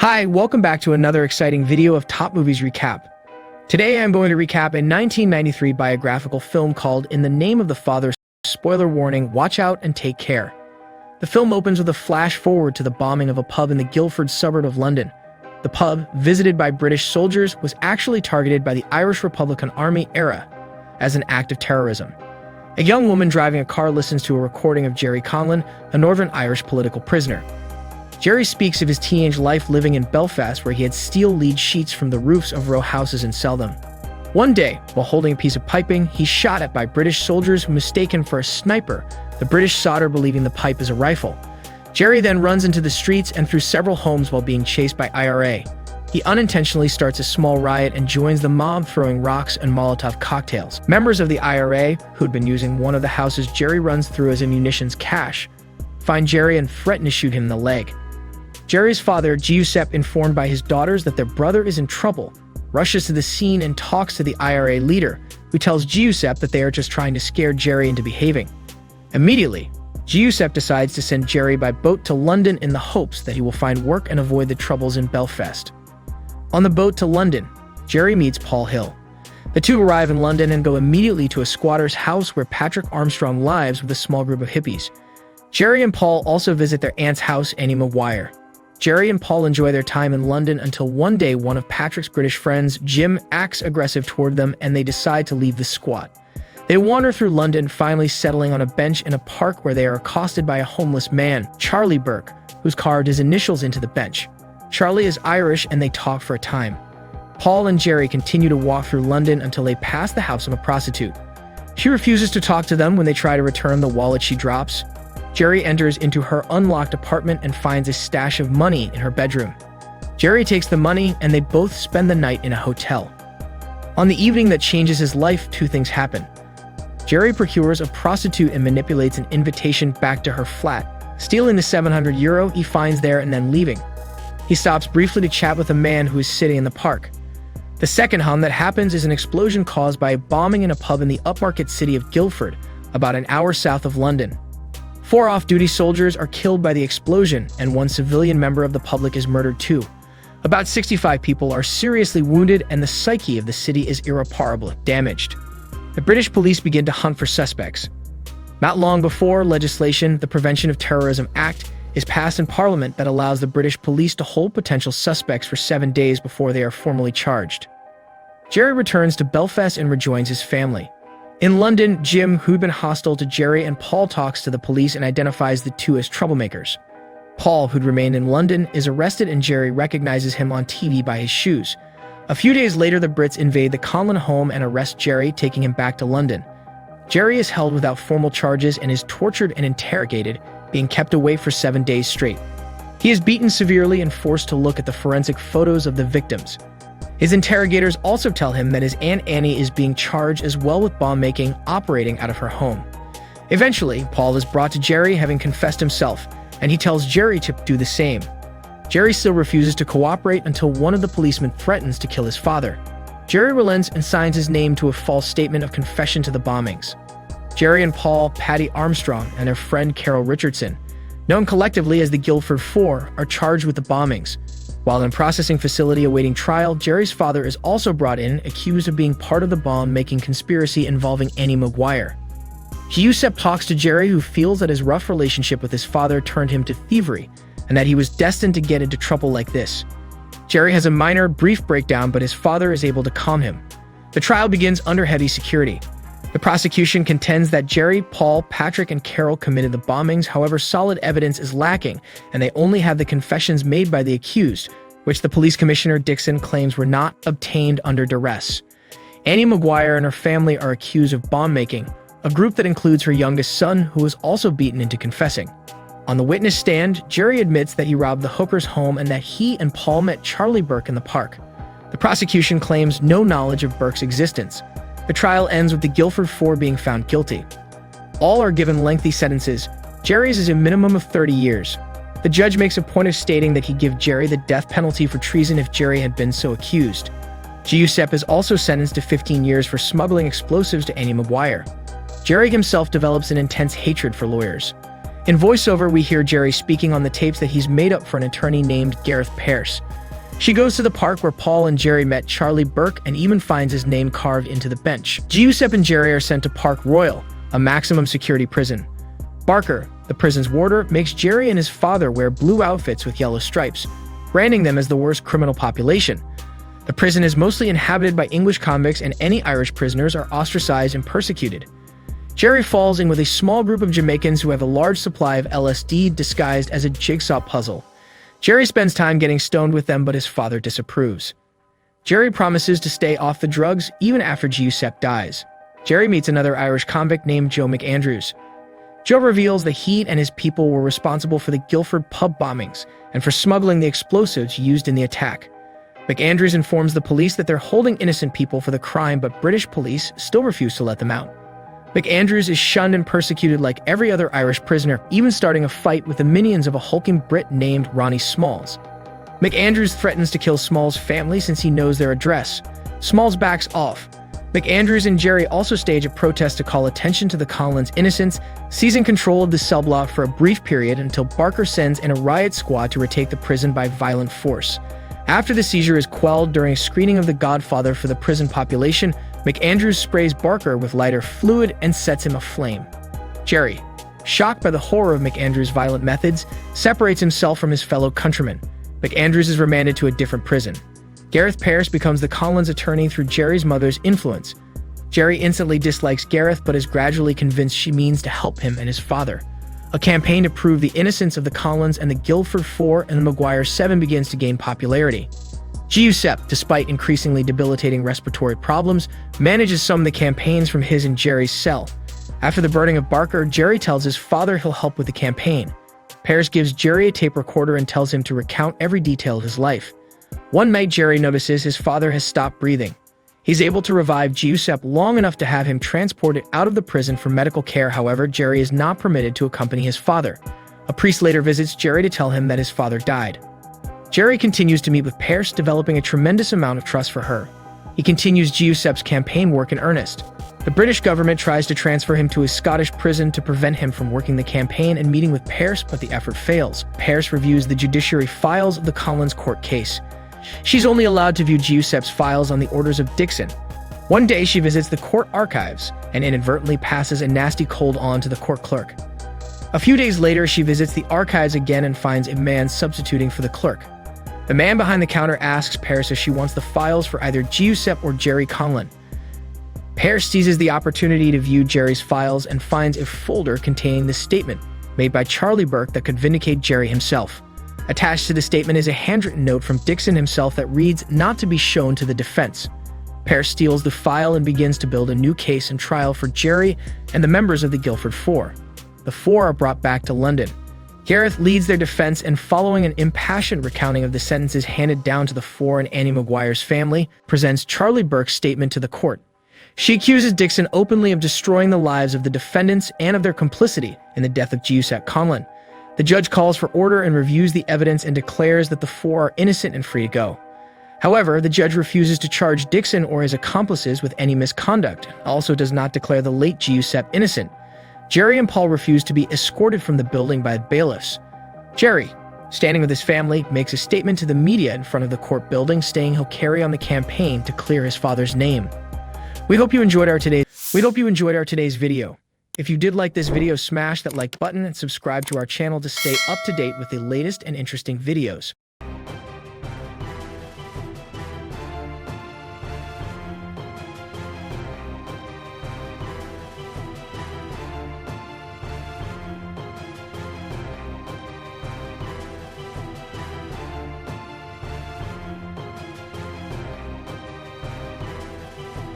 Hi, welcome back to another exciting video of Top Movies Recap. Today I'm going to recap a 1993 biographical film called In the Name of the Father. Spoiler warning, watch out and take care. The film opens with a flash forward to the bombing of a pub in the Guildford suburb of London. The pub, visited by British soldiers, was actually targeted by the Irish Republican Army IRA as an act of terrorism. A young woman driving a car listens to a recording of Gerry Conlon, a Northern Irish political prisoner. Gerry speaks of his teenage life living in Belfast, where he had steel lead sheets from the roofs of row houses and sell them. One day, while holding a piece of piping, he's shot at by British soldiers who mistake him for a sniper, the British soldier believing the pipe is a rifle. Gerry then runs into the streets and through several homes while being chased by IRA. He unintentionally starts a small riot and joins the mob, throwing rocks and Molotov cocktails. Members of the IRA, who'd been using one of the houses Gerry runs through as a munitions cache, find Gerry and threaten to shoot him in the leg. Gerry's father, Giuseppe, informed by his daughters that their brother is in trouble, rushes to the scene and talks to the IRA leader, who tells Giuseppe that they are just trying to scare Gerry into behaving. Immediately, Giuseppe decides to send Gerry by boat to London in the hopes that he will find work and avoid the troubles in Belfast. On the boat to London, Gerry meets Paul Hill. The two arrive in London and go immediately to a squatter's house where Patrick Armstrong lives with a small group of hippies. Gerry and Paul also visit their aunt's house, Annie Maguire. Gerry and Paul enjoy their time in London until one day one of Patrick's British friends, Jim, acts aggressive toward them and they decide to leave the squat. They wander through London, finally settling on a bench in a park where they are accosted by a homeless man, Charlie Burke, who's carved his initials into the bench. Charlie is Irish and they talk for a time. Paul and Gerry continue to walk through London until they pass the house of a prostitute. She refuses to talk to them when they try to return the wallet she drops. Gerry enters into her unlocked apartment and finds a stash of money in her bedroom. Gerry takes the money and they both spend the night in a hotel. On the evening that changes his life, two things happen. Gerry procures a prostitute and manipulates an invitation back to her flat, stealing the €700 he finds there and then leaving. He stops briefly to chat with a man who is sitting in the park. The second hum that happens is an explosion caused by a bombing in a pub in the upmarket city of Guildford, about an hour south of London. 4 off-duty soldiers are killed by the explosion, and one civilian member of the public is murdered too. About 65 people are seriously wounded, and the psyche of the city is irreparably damaged. The British police begin to hunt for suspects. Not long before, legislation, the Prevention of Terrorism Act, is passed in Parliament that allows the British police to hold potential suspects for 7 days before they are formally charged. Gerry returns to Belfast and rejoins his family. In London, Jim, who'd been hostile to Gerry and Paul, talks to the police and identifies the two as troublemakers. Paul, who'd remained in London, is arrested and Gerry recognizes him on TV by his shoes. A few days later, the Brits invade the Conlon home and arrest Gerry, taking him back to London. Gerry is held without formal charges and is tortured and interrogated, being kept away for 7 days straight. He is beaten severely and forced to look at the forensic photos of the victims. His interrogators also tell him that his Aunt Annie is being charged as well with bomb-making, operating out of her home. Eventually, Paul is brought to Gerry, having confessed himself, and he tells Gerry to do the same. Gerry still refuses to cooperate until one of the policemen threatens to kill his father. Gerry relents and signs his name to a false statement of confession to the bombings. Gerry and Paul, Paddy Armstrong, and their friend Carol Richardson, known collectively as the Guildford Four, are charged with the bombings. While in processing facility awaiting trial, Gerry's father is also brought in, accused of being part of the bomb-making conspiracy involving Annie Maguire. Giuseppe talks to Gerry, who feels that his rough relationship with his father turned him to thievery, and that he was destined to get into trouble like this. Gerry has a minor, brief breakdown, but his father is able to calm him. The trial begins under heavy security. The prosecution contends that Gerry, Paul, Patrick, and Carol committed the bombings. However, solid evidence is lacking, and they only have the confessions made by the accused, which the police commissioner Dixon claims were not obtained under duress. Annie Maguire and her family are accused of bomb-making, a group that includes her youngest son, who was also beaten into confessing. On the witness stand, Gerry admits that he robbed the hooker's home and that he and Paul met Charlie Burke in the park. The prosecution claims no knowledge of Burke's existence. The trial ends with the Guildford Four being found guilty. All are given lengthy sentences. Gerry's is a minimum of 30 years. The judge makes a point of stating that he'd give Gerry the death penalty for treason if Gerry had been so accused. Giuseppe is also sentenced to 15 years for smuggling explosives to Annie Maguire. Gerry himself develops an intense hatred for lawyers. In voiceover, we hear Gerry speaking on the tapes that he's made up for an attorney named Gareth Pearce. She goes to the park where Paul and Gerry met Charlie Burke and even finds his name carved into the bench. Giuseppe and Gerry are sent to Park Royal, a maximum security prison. Barker, the prison's warder, makes Gerry and his father wear blue outfits with yellow stripes, branding them as the worst criminal population. The prison is mostly inhabited by English convicts, and any Irish prisoners are ostracized and persecuted. Gerry falls in with a small group of Jamaicans who have a large supply of LSD disguised as a jigsaw puzzle. Gerry spends time getting stoned with them, but his father disapproves. Gerry promises to stay off the drugs even after Giuseppe dies. Gerry meets another Irish convict named Joe McAndrews. Joe reveals that he and his people were responsible for the Guildford pub bombings and for smuggling the explosives used in the attack. McAndrews informs the police that they're holding innocent people for the crime, but British police still refuse to let them out. McAndrews is shunned and persecuted like every other Irish prisoner, even starting a fight with the minions of a hulking Brit named Ronnie Smalls. McAndrews threatens to kill Smalls' family since he knows their address. Smalls backs off. McAndrews and Gerry also stage a protest to call attention to the Conlons' innocence, seizing control of the cell block for a brief period until Barker sends in a riot squad to retake the prison by violent force. After the seizure is quelled during a screening of The Godfather for the prison population, McAndrews sprays Barker with lighter fluid and sets him aflame. Gerry, shocked by the horror of McAndrews' violent methods, separates himself from his fellow countrymen. McAndrews is remanded to a different prison. Gareth Pearce becomes the Conlons' attorney through Gerry's mother's influence. Gerry instantly dislikes Gareth, but is gradually convinced she means to help him and his father. A campaign to prove the innocence of the Conlons and the Guildford Four and the Maguire Seven begins to gain popularity. Giuseppe, despite increasingly debilitating respiratory problems, manages some of the campaigns from his and Gerry's cell. After the burning of Barker, Gerry tells his father he'll help with the campaign. Pearce gives Gerry a tape recorder and tells him to recount every detail of his life. One night, Gerry notices his father has stopped breathing. He's able to revive Giuseppe long enough to have him transported out of the prison for medical care. However, Gerry is not permitted to accompany his father. A priest later visits Gerry to tell him that his father died. Gerry continues to meet with Pearce, developing a tremendous amount of trust for her. He continues Giuseppe's campaign work in earnest. The British government tries to transfer him to a Scottish prison to prevent him from working the campaign and meeting with Pearce, but the effort fails. Pearce reviews the judiciary files of the Conlons court case. She's only allowed to view Giuseppe's files on the orders of Dixon. One day, she visits the court archives and inadvertently passes a nasty cold on to the court clerk. A few days later, she visits the archives again and finds a man substituting for the clerk. The man behind the counter asks Pearce if she wants the files for either Giuseppe or Gerry Conlon. Pearce seizes the opportunity to view Gerry's files and finds a folder containing the statement made by Charlie Burke that could vindicate Gerry himself. Attached to the statement is a handwritten note from Dixon himself that reads, "Not to be shown to the defense." Pearce steals the file and begins to build a new case and trial for Gerry and the members of the Guildford Four. The Four are brought back to London. Gareth leads their defense, and following an impassioned recounting of the sentences handed down to the Four and Annie Maguire's family, presents Charlie Burke's statement to the court. She accuses Dixon openly of destroying the lives of the defendants and of their complicity in the death of Giuseppe Conlon. The judge calls for order and reviews the evidence and declares that the Four are innocent and free to go. However, the judge refuses to charge Dixon or his accomplices with any misconduct, and also does not declare the late Giuseppe innocent. Gerry and Paul refuse to be escorted from the building by bailiffs. Gerry, standing with his family, makes a statement to the media in front of the court building, saying he'll carry on the campaign to clear his father's name. We hope you enjoyed our today's video. If you did like this video, smash that like button and subscribe to our channel to stay up to date with the latest and interesting videos.